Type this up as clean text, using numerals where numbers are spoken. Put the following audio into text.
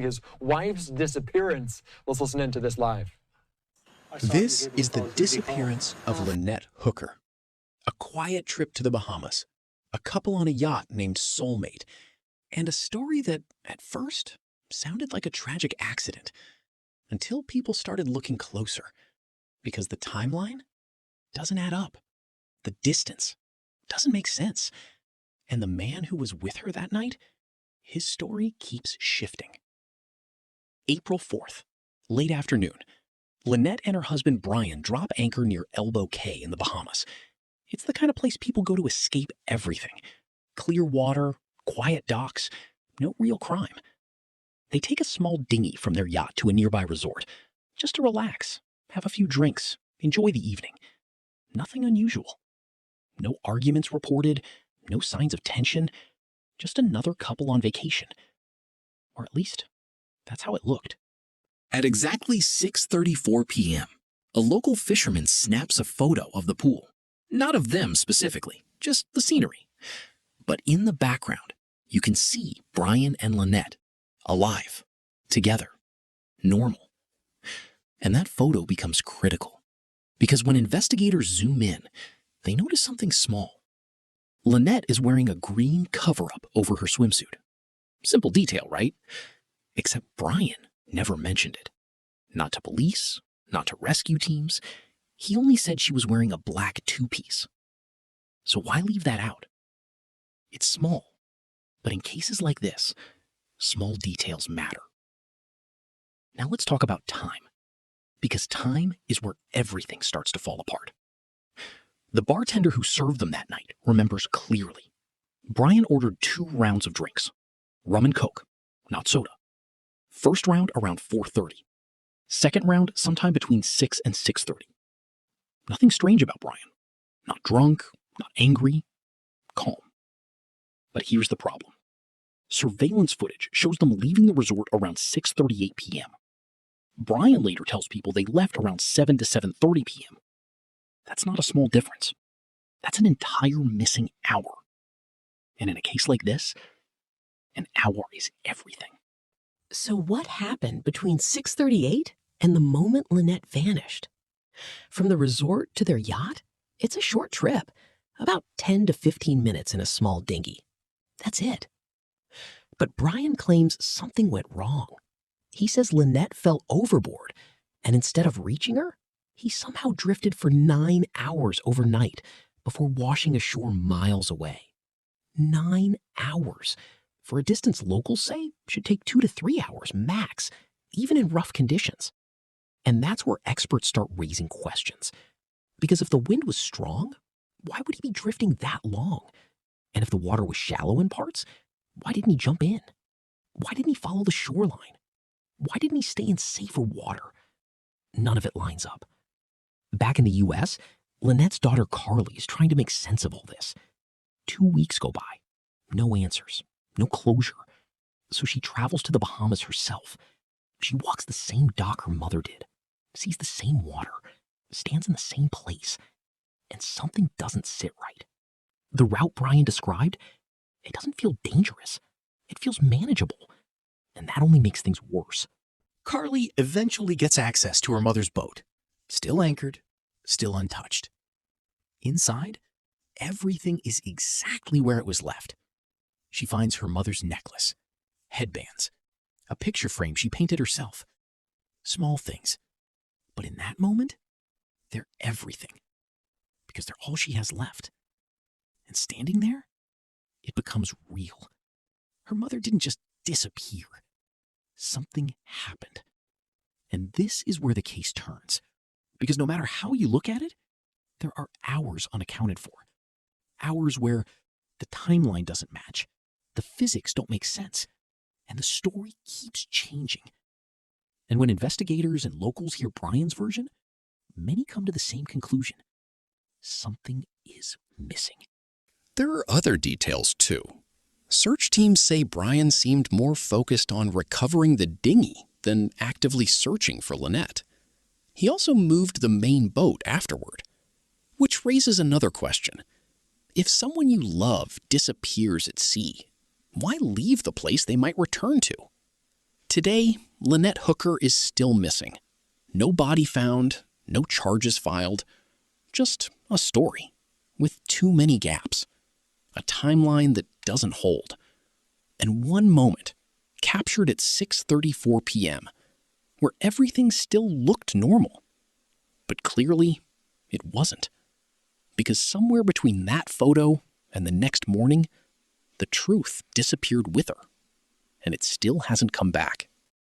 his wife's disappearance. Let's listen into this live. This is the disappearance of Lynette Hooker. A quiet trip to the Bahamas, a couple on a yacht named Soulmate, and a story that, at first, sounded like a tragic accident, until people started looking closer, because the timeline doesn't add up. The distance doesn't make sense. And the man who was with her that night, his story keeps shifting. April 4th, late afternoon, Lynette and her husband Brian drop anchor near Abaco Cay in the Bahamas. It's the kind of place people go to escape everything. Clear water, quiet docks, no real crime. They take a small dinghy from their yacht to a nearby resort, just to relax, have a few drinks, enjoy the evening. Nothing unusual. No arguments reported, no signs of tension, just another couple on vacation. Or at least, that's how it looked. At exactly 6:34 p.m., a local fisherman snaps a photo of the pool. Not of them specifically, just the scenery. But in the background, you can see Brian and Lynette, alive, together, normal. And that photo becomes critical, because when investigators zoom in, they notice something small. Lynette is wearing a green cover-up over her swimsuit. Simple detail, right? Except Brian never mentioned it. Not to police, not to rescue teams. He only said she was wearing a black two-piece. So why leave that out? It's small, but in cases like this, small details matter. Now let's talk about time, because time is where everything starts to fall apart. The bartender who served them that night remembers clearly. Brian ordered 2 rounds of drinks, rum and coke, not soda. First round around 4:30. Second round sometime between 6 and 6:30. Nothing strange about Brian. Not drunk, not angry, calm. But here's the problem. Surveillance footage shows them leaving the resort around 6:38 p.m. Brian later tells people they left around 7 to 7:30 p.m. That's not a small difference. That's an entire missing hour. And in a case like this, an hour is everything. So what happened between 6:38 and the moment Lynette vanished? From the resort to their yacht, it's a short trip, about 10 to 15 minutes in a small dinghy. That's it. But Brian claims something went wrong. He says Lynette fell overboard, and instead of reaching her, he somehow drifted for 9 hours overnight before washing ashore miles away. 9 hours. For a distance locals say should take 2 to 3 hours max, even in rough conditions. And that's where experts start raising questions. Because if the wind was strong, why would he be drifting that long? And if the water was shallow in parts, why didn't he jump in? Why didn't he follow the shoreline? Why didn't he stay in safer water? None of it lines up. Back in the U.S., Lynette's daughter Carly is trying to make sense of all this. 2 weeks go by. No answers. No closure. So she travels to the Bahamas herself. She walks the same dock her mother did, sees the same water, stands in the same place, and something doesn't sit right. The route Brian described, it doesn't feel dangerous. It feels manageable. And that only makes things worse. Carly eventually gets access to her mother's boat, still anchored, still untouched. Inside, everything is exactly where it was left. She finds her mother's necklace, headbands, a picture frame she painted herself. Small things. But in that moment, they're everything. Because they're all she has left. And standing there, it becomes real. Her mother didn't just disappear. Something happened. And this is where the case turns. Because no matter how you look at it, there are hours unaccounted for. Hours where the timeline doesn't match. The physics don't make sense, and the story keeps changing. And when investigators and locals hear Brian's version, many come to the same conclusion. Something is missing. There are other details, too. Search teams say Brian seemed more focused on recovering the dinghy than actively searching for Lynette. He also moved the main boat afterward, which raises another question. If someone you love disappears at sea, why leave the place they might return to? Today, Lynette Hooker is still missing. No body found, no charges filed, just a story with too many gaps, a timeline that doesn't hold, and one moment captured at 6:34 p.m. where everything still looked normal. But clearly, it wasn't. Because somewhere between that photo and the next morning, the truth disappeared with her, and it still hasn't come back.